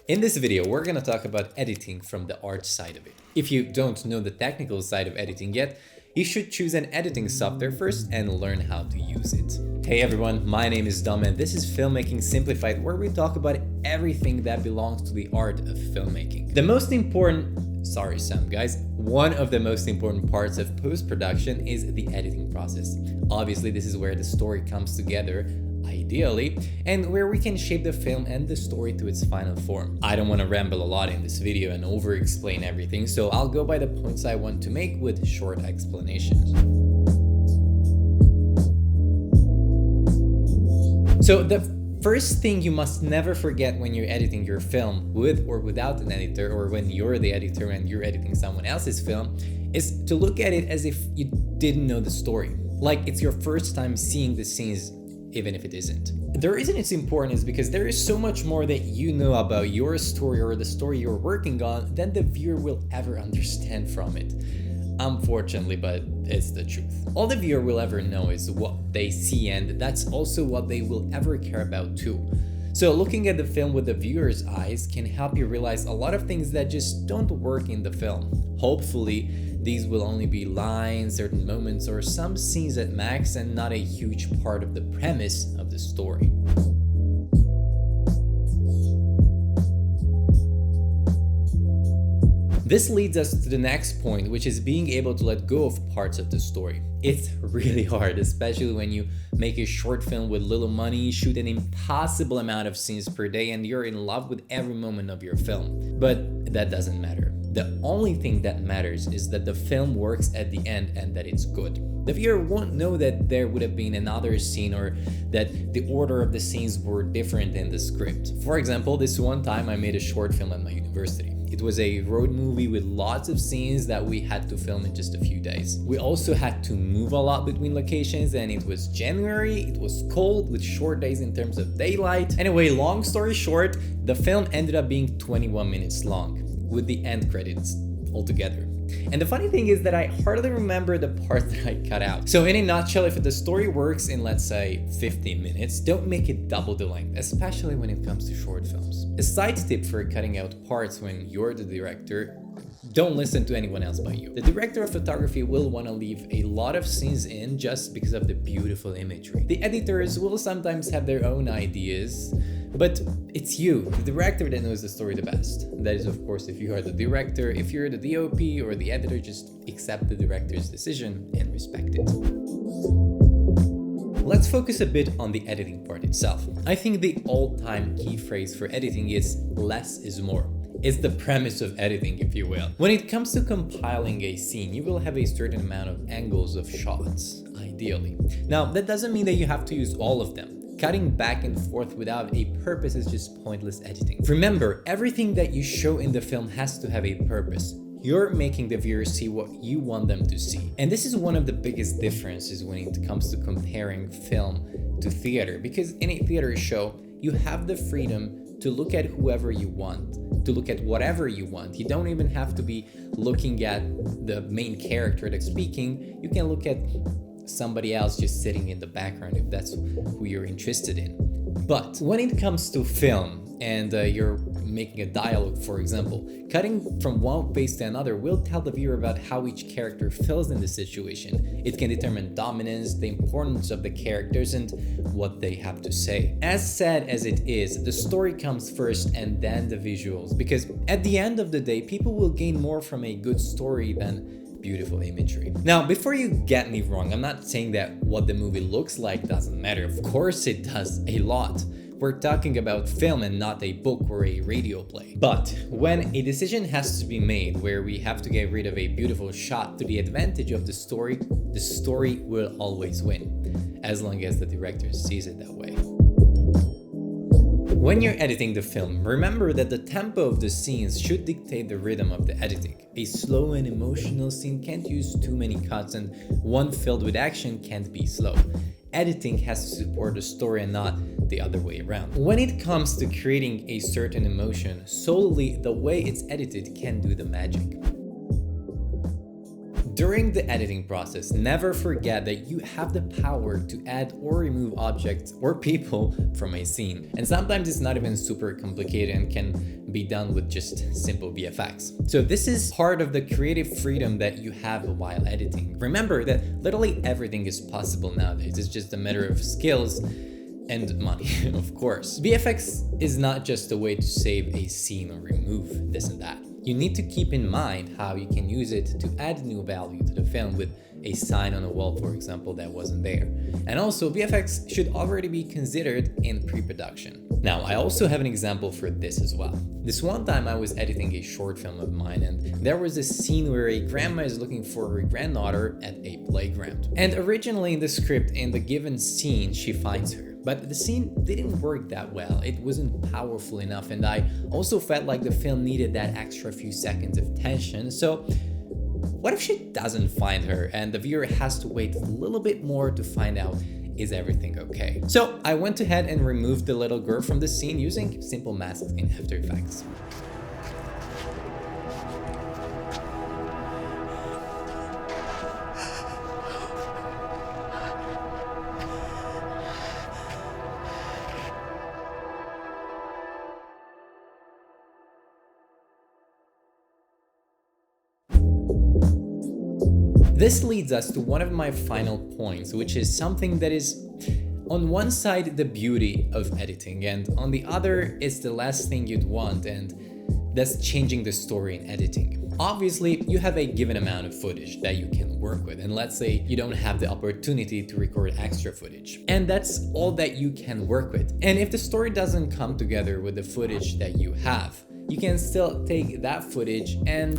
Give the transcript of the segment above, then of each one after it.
In this video, we're gonna talk about editing from the art side of it. If you don't know the technical side of editing yet, you should choose an editing software first and learn how to use it. Hey everyone, my name is Dom and this is Filmmaking Simplified, where we talk about everything that belongs to the art of filmmaking. One of the most important parts of post-production is the editing process. Obviously, this is where the story comes together, ideally, and where we can shape the film and the story to its final form. I don't want to ramble a lot in this video and over-explain everything, so I'll go by the points I want to make with short explanations. So the first thing you must never forget when you're editing your film, with or without an editor, or when you're the editor and you're editing someone else's film, is to look at it as if you didn't know the story. Like it's your first time seeing the scenes, even if it isn't. The reason it's important is because there is so much more that you know about your story or the story you're working on than the viewer will ever understand from it. Unfortunately, but it's the truth. All the viewer will ever know is what they see, and that's also what they will ever care about too. So looking at the film with the viewer's eyes can help you realize a lot of things that just don't work in the film. Hopefully, these will only be lines, certain moments, or some scenes at max, and not a huge part of the premise of the story. This leads us to the next point, which is being able to let go of parts of the story. It's really hard, especially when you make a short film with little money, shoot an impossible amount of scenes per day, and you're in love with every moment of your film. But that doesn't matter. The only thing that matters is that the film works at the end and that it's good. The viewer won't know that there would have been another scene or that the order of the scenes were different in the script. For example, this one time I made a short film at my university. It was a road movie with lots of scenes that we had to film in just a few days. We also had to move a lot between locations, and it was January, it was cold with short days in terms of daylight. Anyway, long story short, the film ended up being 21 minutes long, with the end credits altogether. And the funny thing is that I hardly remember the part that I cut out. So in a nutshell, if the story works in, let's say, 15 minutes, don't make it double the length, especially when it comes to short films. A side tip for cutting out parts when you're the director: don't listen to anyone else but you. The director of photography will want to leave a lot of scenes in just because of the beautiful imagery. The editors will sometimes have their own ideas, but it's you, the director, that knows the story the best. That is, of course, if you are the director. If you're the DOP or the editor, just accept the director's decision and respect it. Let's focus a bit on the editing part itself. I think the all-time key phrase for editing is less is more. It's the premise of editing, if you will. When it comes to compiling a scene, you will have a certain amount of angles of shots, ideally. Now, that doesn't mean that you have to use all of them. Cutting back and forth without a purpose is just pointless editing. Remember, everything that you show in the film has to have a purpose. You're making the viewer see what you want them to see. And this is one of the biggest differences when it comes to comparing film to theater, because in a theater show, you have the freedom to look at whoever you want, to look at whatever you want. You don't even have to be looking at the main character that's speaking. You can look at somebody else just sitting in the background if that's who you're interested in. But when it comes to film and you're making a dialogue, for example, cutting from one face to another will tell the viewer about how each character feels in the situation. It can determine dominance, the importance of the characters, and what they have to say. As sad as it is, the story comes first and then the visuals, because at the end of the day, people will gain more from a good story than beautiful imagery. Now, before you get me wrong, I'm not saying that what the movie looks like doesn't matter. Of course it does, a lot. We're talking about film and not a book or a radio play. But when a decision has to be made where we have to get rid of a beautiful shot to the advantage of the story will always win, as long as the director sees it that way. When you're editing the film, remember that the tempo of the scenes should dictate the rhythm of the editing. A slow and emotional scene can't use too many cuts, and one filled with action can't be slow. Editing has to support the story and not the other way around. When it comes to creating a certain emotion, solely the way it's edited can do the magic. During the editing process, never forget that you have the power to add or remove objects or people from a scene. And sometimes it's not even super complicated and can be done with just simple VFX. So this is part of the creative freedom that you have while editing. Remember that literally everything is possible nowadays. It's just a matter of skills and money, of course. VFX is not just a way to save a scene or remove this and that. You need to keep in mind how you can use it to add new value to the film with a sign on a wall, for example, that wasn't there. And also, VFX should already be considered in pre-production. Now, I also have an example for this as well. This one time I was editing a short film of mine, and there was a scene where a grandma is looking for her granddaughter at a playground. And originally in the script, in the given scene, she finds her. But the scene didn't work that well. It wasn't powerful enough, and I also felt like the film needed that extra few seconds of tension. So what if she doesn't find her and the viewer has to wait a little bit more to find out, is everything okay? So I went ahead and removed the little girl from the scene using simple masks in After Effects. This leads us to one of my final points, which is something that is on one side the beauty of editing, and on the other is the last thing you'd want, and that's changing the story in editing. Obviously, you have a given amount of footage that you can work with, and let's say you don't have the opportunity to record extra footage, and that's all that you can work with. And if the story doesn't come together with the footage that you have, you can still take that footage and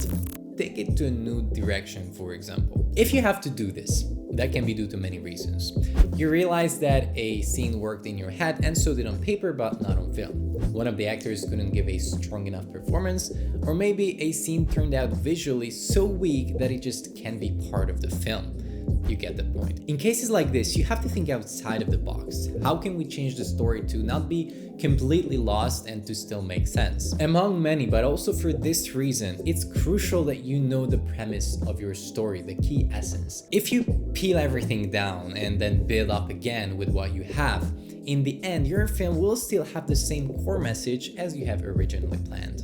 take it to a new direction, for example. If you have to do this, that can be due to many reasons. You realize that a scene worked in your head and so did on paper but not on film. One of the actors couldn't give a strong enough performance, or maybe a scene turned out visually so weak that it just can't be part of the film. You get the point. In cases like this, you have to think outside of the box. How can we change the story to not be completely lost and to still make sense? Among many, but also for this reason, it's crucial that you know the premise of your story, the key essence. If you peel everything down and then build up again with what you have, in the end, your film will still have the same core message as you have originally planned.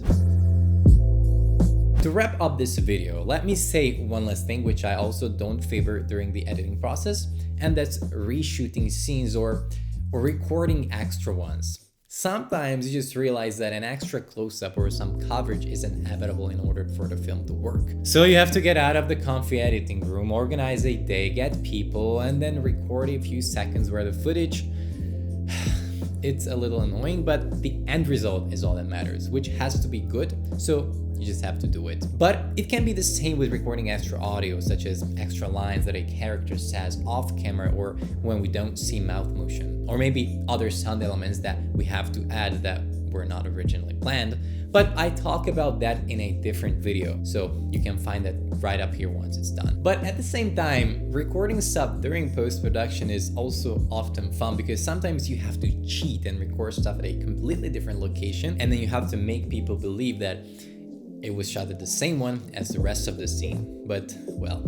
To wrap up this video, let me say one last thing which I also don't favor during the editing process, and that's reshooting scenes or recording extra ones. Sometimes you just realize that an extra close-up or some coverage is inevitable in order for the film to work. So you have to get out of the comfy editing room, organize a day, get people, and then record a few seconds where the footage, it's a little annoying, but the end result is all that matters, which has to be good. So you just have to do it. But it can be the same with recording extra audio, such as extra lines that a character says off camera or when we don't see mouth motion, or maybe other sound elements that we have to add that were not originally planned. But I talk about that in a different video, so you can find that right up here once it's done. But at the same time, recording stuff during post-production is also often fun because sometimes you have to cheat and record stuff at a completely different location, and then you have to make people believe that it was shot at the same one as the rest of the scene. But, well,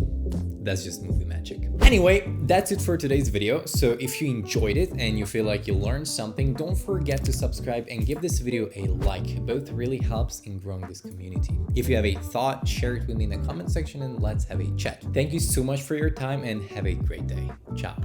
that's just movie magic. Anyway, that's it for today's video. So if you enjoyed it and you feel like you learned something, don't forget to subscribe and give this video a like. Both really helps in growing this community. If you have a thought, share it with me in the comment section and let's have a chat. Thank you so much for your time and have a great day. Ciao.